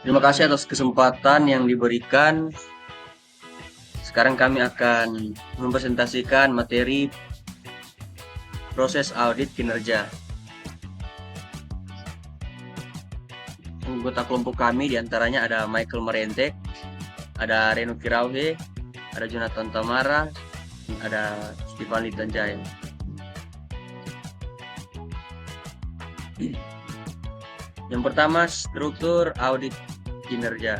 Terima kasih atas kesempatan yang diberikan. Sekarang kami akan mempresentasikan materi proses audit kinerja. Anggota kelompok kami diantaranya ada Michael Marientek, ada Reno Kirauhe, ada Jonathan Tamara, ada Stefani Tanjaya. Yang pertama, struktur audit kinerja.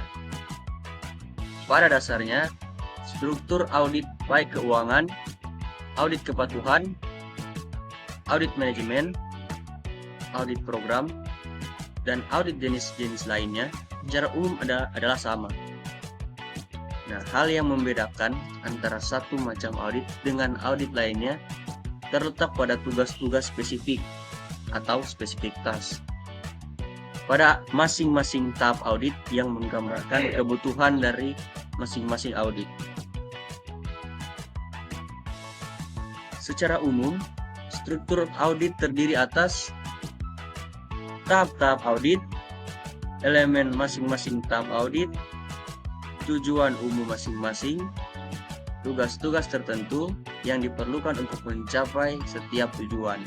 Pada dasarnya, struktur audit baik keuangan, audit kepatuhan, audit manajemen, audit program, dan audit jenis-jenis lainnya secara umum adalah sama. Nah, hal yang membedakan antara satu macam audit dengan audit lainnya terletak pada tugas-tugas spesifik atau spesifik task pada masing-masing tahap audit yang menggambarkan kebutuhan dari masing-masing audit. Secara umum, struktur audit terdiri atas tahap-tahap audit, elemen masing-masing tahap audit, tujuan umum masing-masing, tugas-tugas tertentu yang diperlukan untuk mencapai setiap tujuan.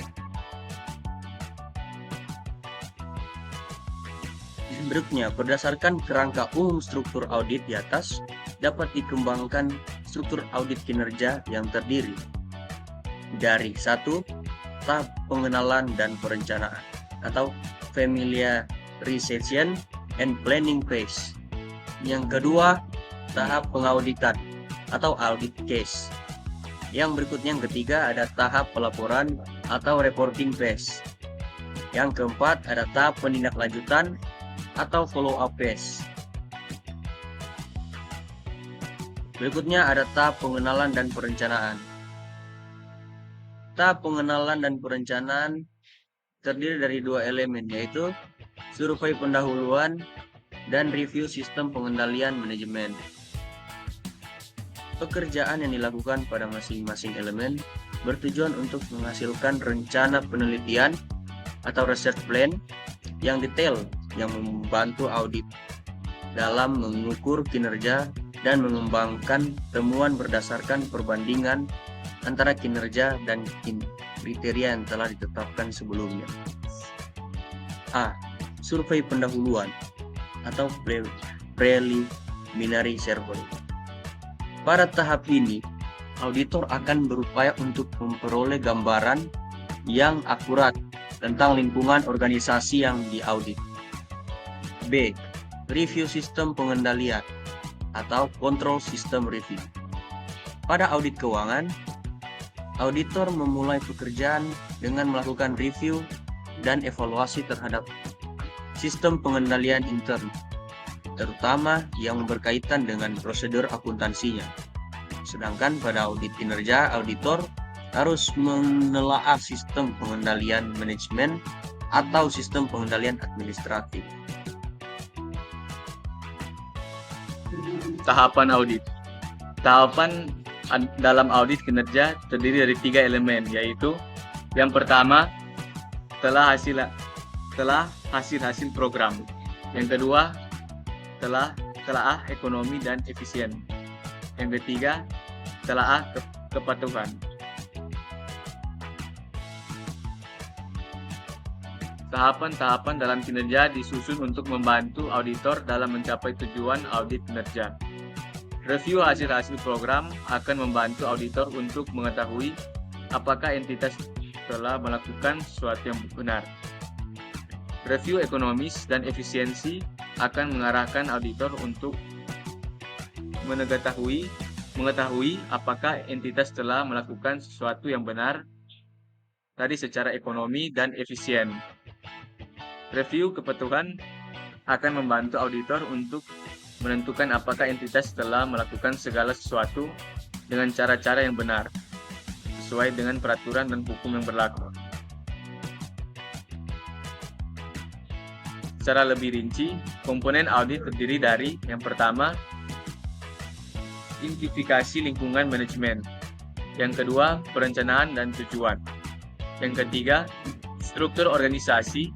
Berikutnya, berdasarkan kerangka umum struktur audit di atas, dapat dikembangkan struktur audit kinerja yang terdiri dari 1. Tahap pengenalan dan perencanaan atau familiarization and planning phase. Yang kedua, tahap pengauditan atau audit case. Yang berikutnya, yang ketiga, ada tahap pelaporan atau reporting phase. Yang keempat, ada tahap penindaklanjutan atau follow up phase. Berikutnya ada tahap pengenalan dan perencanaan. Tahap pengenalan dan perencanaan terdiri dari 2 elemen, yaitu survei pendahuluan dan review sistem pengendalian manajemen. Pekerjaan yang dilakukan pada masing-masing elemen bertujuan untuk menghasilkan rencana penelitian atau research plan yang detail yang membantu audit dalam mengukur kinerja dan mengembangkan temuan berdasarkan perbandingan antara kinerja dan kriteria yang telah ditetapkan sebelumnya. A. Survei pendahuluan atau preliminary survey. Pada tahap ini, auditor akan berupaya untuk memperoleh gambaran yang akurat tentang lingkungan organisasi yang diaudit. B. Review sistem pengendalian atau control system review. Pada audit keuangan, auditor memulai pekerjaan dengan melakukan review dan evaluasi terhadap sistem pengendalian intern, terutama yang berkaitan dengan prosedur akuntansinya. Sedangkan pada audit kinerja, auditor harus menelaah sistem pengendalian manajemen atau sistem pengendalian administratif. Tahapan audit. Tahapan dalam audit kinerja terdiri dari 3 elemen, yaitu yang pertama, telah hasil program. Yang kedua, telaah ekonomi dan efisien. Yang ketiga, telaah kepatuhan. Tahapan-tahapan dalam kinerja disusun untuk membantu auditor dalam mencapai tujuan audit kinerja. Review hasil-hasil program akan membantu auditor untuk mengetahui apakah entitas telah melakukan sesuatu yang benar. Review ekonomis dan efisiensi akan mengarahkan auditor untuk mengetahui apakah entitas telah melakukan sesuatu yang benar tadi secara ekonomi dan efisien. Review kepatuhan akan membantu auditor untuk menentukan apakah entitas telah melakukan segala sesuatu dengan cara-cara yang benar, sesuai dengan peraturan dan hukum yang berlaku. Secara lebih rinci, komponen audit terdiri dari yang pertama, identifikasi lingkungan manajemen. Yang kedua, perencanaan dan tujuan. Yang ketiga, struktur organisasi.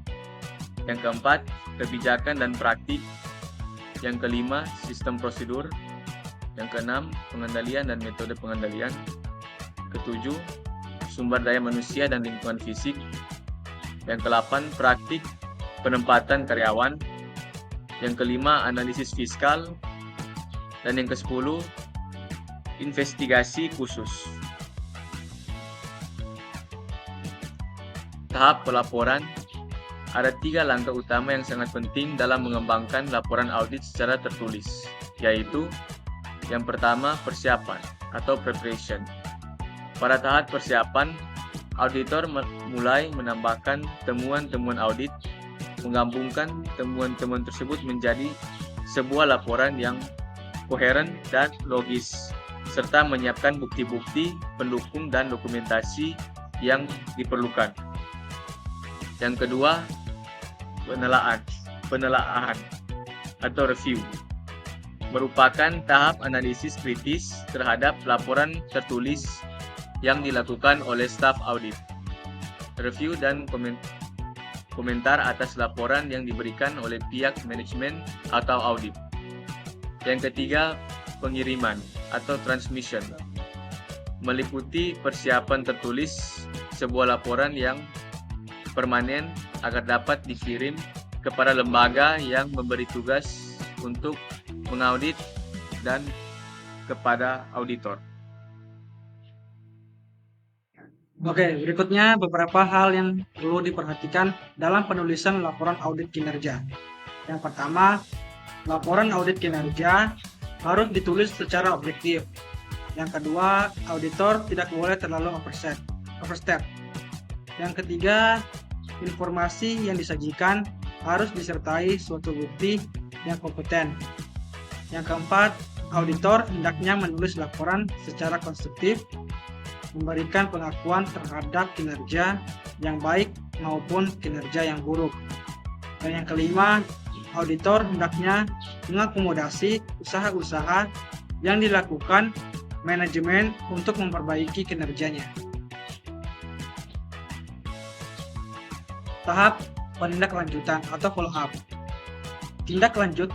Yang keempat, kebijakan dan praktik. Yang kelima, sistem prosedur. Yang keenam, pengendalian dan metode pengendalian. Ketujuh, sumber daya manusia dan lingkungan fisik. Yang kedelapan, praktik penempatan karyawan. Yang kelima, analisis fiskal. Dan yang kesepuluh, investigasi khusus. Tahap pelaporan. Ada 3 langkah utama yang sangat penting dalam mengembangkan laporan audit secara tertulis, yaitu yang pertama, persiapan atau preparation. Pada tahap persiapan, auditor mulai menambahkan temuan-temuan audit, menggabungkan temuan-temuan tersebut menjadi sebuah laporan yang koheren dan logis, serta menyiapkan bukti-bukti pendukung dan dokumentasi yang diperlukan. Yang kedua, penelaahan atau review merupakan tahap analisis kritis terhadap laporan tertulis yang dilakukan oleh staf audit. Review dan komentar atas laporan yang diberikan oleh pihak manajemen atau audit. Yang ketiga, pengiriman atau transmission meliputi persiapan tertulis sebuah laporan yang permanen agar dapat dikirim kepada lembaga yang memberi tugas untuk mengaudit dan kepada auditor. Oke, berikutnya beberapa hal yang perlu diperhatikan dalam penulisan laporan audit kinerja. Yang pertama, laporan audit kinerja harus ditulis secara objektif. Yang kedua, auditor tidak boleh terlalu overstep. Yang ketiga, informasi yang disajikan harus disertai suatu bukti yang kompeten. Yang keempat, auditor hendaknya menulis laporan secara konstruktif, memberikan pengakuan terhadap kinerja yang baik maupun kinerja yang buruk. Dan yang kelima, auditor hendaknya mengakomodasi usaha-usaha yang dilakukan manajemen untuk memperbaiki kinerjanya. Tahap penindaklanjutan atau follow up. Tindak lanjut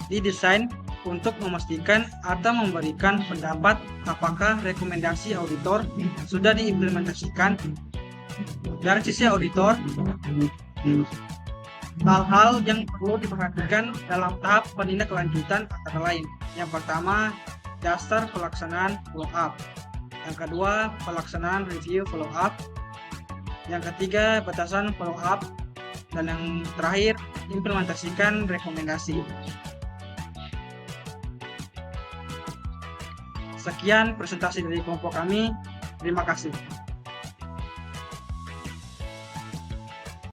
didesain untuk memastikan atau memberikan pendapat apakah rekomendasi auditor sudah diimplementasikan. Dari sisi auditor, hal-hal yang perlu diperhatikan dalam tahap penindaklanjutan antara lain. Yang pertama, dasar pelaksanaan follow up. Yang kedua, pelaksanaan review follow up. Yang ketiga, batasan follow up. Dan yang terakhir, implementasikan rekomendasi. Sekian presentasi dari kelompok kami. Terima kasih.